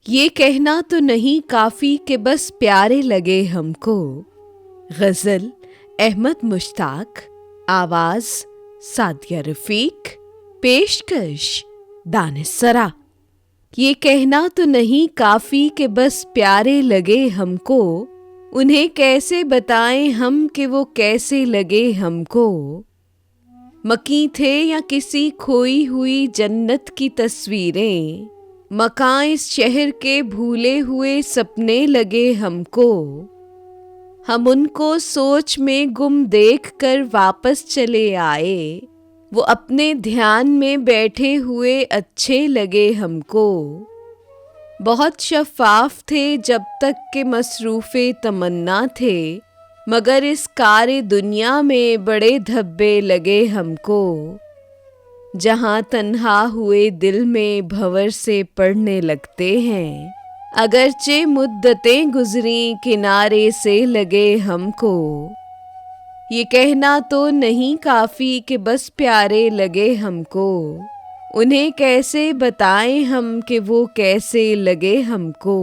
ये कहना तो नहीं काफी कि बस प्यारे लगे हमको। गजल अहमद मुश्ताक, आवाज सादिया रफीक, पेशकश दानिशसरा। ये कहना तो नहीं काफी कि बस प्यारे लगे हमको, उन्हें कैसे बताएं हम कि वो कैसे लगे हमको। मकी थे या किसी खोई हुई जन्नत की तस्वीरें, मकां इस शहर के भूले हुए सपने लगे हमको। हम उनको सोच में गुम देख कर वापस चले आए, वो अपने ध्यान में बैठे हुए अच्छे लगे हमको। बहुत शफ़ाफ थे जब तक के मसरूफ़े तमन्ना थे, मगर इस कारे दुनिया में बड़े धब्बे लगे हमको। जहाँ तन्हा हुए दिल में भंवर से पढ़ने लगते हैं, अगरचे मुद्दतें गुजरी किनारे से लगे हमको। ये कहना तो नहीं काफ़ी कि बस प्यारे लगे हमको, उन्हें कैसे बताएं हम कि वो कैसे लगे हमको।